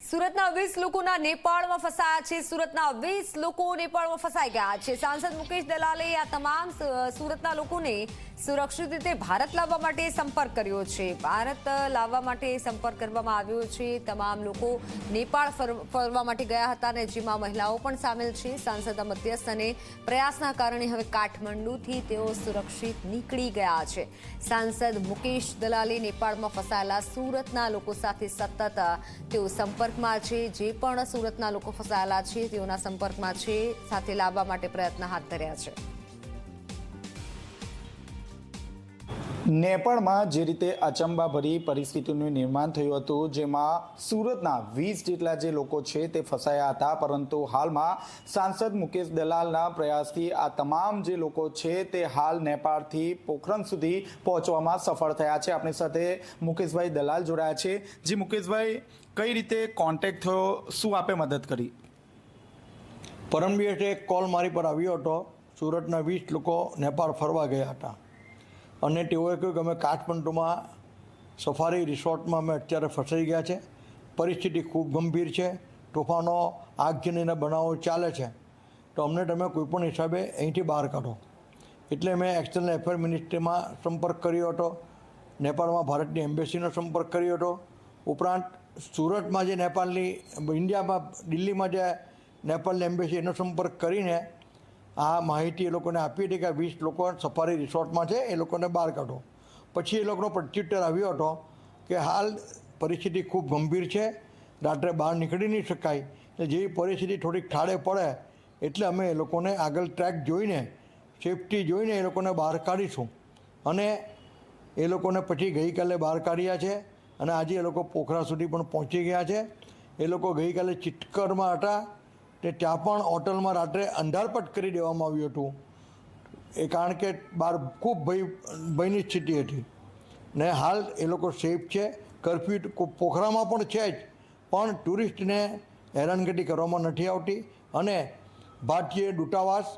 સુરતના 20 લોકોના નેપાળમાં ફસાયા છે। સુરતના 20 લોકો નેપાળમાં ફસાઈ ગયા છે। સાંસદ મુકેશ દલાલે આ તમામ સુરતના લોકોને સુરક્ષિત રીતે ભારત લાવવા માટે સંપર્ક કર્યો છે। ભારત લાવવા માટે સંપર્ક કરવામાં આવ્યો છે। તમામ લોકો નેપાળ ફરવા માટે ગયા હતા અને જેમાં મહિલાઓ પણ સામેલ છે। સાંસદના મધ્યસ્થ અને પ્રયાસના કારણે હવે કાઠમંડુથી તેઓ સુરક્ષિત નીકળી ગયા છે। સાંસદ મુકેશ દલાલે નેપાળમાં ફસાયેલા સુરતના લોકો સાથે સતત તેઓ સંપર્કમાં છે। જે પણ સુરતના લોકો ફસાયેલા છે તેઓના સંપર્કમાં છે, સાથે લાવવા માટે પ્રયત્ન હાથ ધર્યા છે। નેપાળમાં જે રીતે અચંબાભરી પરિસ્થિતિનું નિર્માણ થયું હતું, જેમાં સુરતના 20 જેટલા જે લોકો છે તે ફસાયા હતા, પરંતુ હાલમાં સાંસદ મુકેશ દલાલના પ્રયાસથી આ તમામ જે લોકો છે તે હાલ નેપાળથી પોખરણ સુધી પહોંચવામાં સફળ થયા છે। આપણી સાથે મુકેશભાઈ દલાલ જોડાયા છે। જી મુકેશભાઈ, કઈ રીતે કોન્ટેક્ટ થયો, શું આપે મદદ કરી? પરમ દિવસે એક કોલ મારી પર આવ્યો હતો। સુરતના 20 લોકો નેપાળ ફરવા ગયા હતા અને તેઓએ કહ્યું કે અમે કાઠમંડુમાં સફારી રિસોર્ટમાં અમે અત્યારે ફસાઈ ગયા છે। પરિસ્થિતિ ખૂબ ગંભીર છે, તોફાનો, આગજનીના બનાવો ચાલે છે, તો અમને તમે કોઈપણ હિસાબે અહીંથી બહાર કાઢો। એટલે મેં એક્સટર્નલ અફેર મિનિસ્ટ્રીમાં સંપર્ક કર્યો હતો, નેપાળમાં ભારતની એમ્બેસીનો સંપર્ક કર્યો હતો, ઉપરાંત સુરતમાં જે નેપાળની ઇન્ડિયામાં દિલ્હીમાં જે નેપાળની એમ્બેસી એનો સંપર્ક કરીને આ માહિતી એ લોકોને આપી હતી કે 20 લોકો સફારી રિસોર્ટમાં છે, એ લોકોને બહાર કાઢો। પછી એ લોકોનો પ્રત્યુત્તર આવ્યો હતો કે હાલ પરિસ્થિતિ ખૂબ ગંભીર છે, રાત્રે બહાર નીકળી નહીં શકાય, એટલે જેવી પરિસ્થિતિ થોડીક ઠાળે પડે એટલે અમે એ લોકોને આગળ ટ્રેક જોઈને, સેફટી જોઈને એ લોકોને બહાર કાઢીશું। અને એ લોકોને પછી ગઈકાલે બહાર કાઢ્યા છે અને આજે એ લોકો પોખરા સુધી પણ પહોંચી ગયા છે। એ લોકો ગઈકાલે ચિત્કરમાં હતા, તે ત્યાં પણ હોટલમાં રાત્રે અંધારપટ કરી દેવામાં આવ્યું હતું, એ કારણ કે બહાર ખૂબ ભયની સ્થિતિ હતી ને હાલ એ લોકો સેફ છે। કર્ફ્યુ પોખરામાં પણ છે જ, પણ ટુરિસ્ટને હેરાનગતિ કરવામાં નથી આવતી અને ભારતીય દૂતાવાસ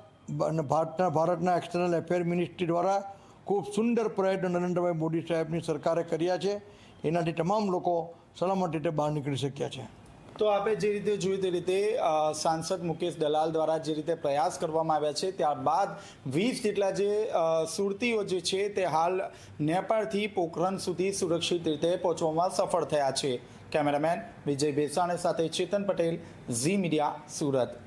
અને ભારતના એક્સટર્નલ અફેર મિનિસ્ટ્રી દ્વારા ખૂબ સુંદર પ્રયત્ન નરેન્દ્રભાઈ મોદી સાહેબની સરકારે કર્યા છે। એનાથી તમામ લોકો સલામત રીતે બહાર નીકળી શક્યા છે। તો આપણે જે રીતે જોયું તે રીતે સાંસદ મુકેશ દલાલ દ્વારા જે રીતે પ્રયાસ કરવામાં આવ્યા છે, ત્યારબાદ 20 જેટલા જે સુરતીઓ જે છે તે હાલ નેપાળથી પોખરણ સુધી સુરક્ષિત રીતે પહોંચવામાં સફળ થયા છે। કેમેરામેન વિજય બેસાણી સાથે ચેતન પટેલ, ઝી મીડિયા, સુરત।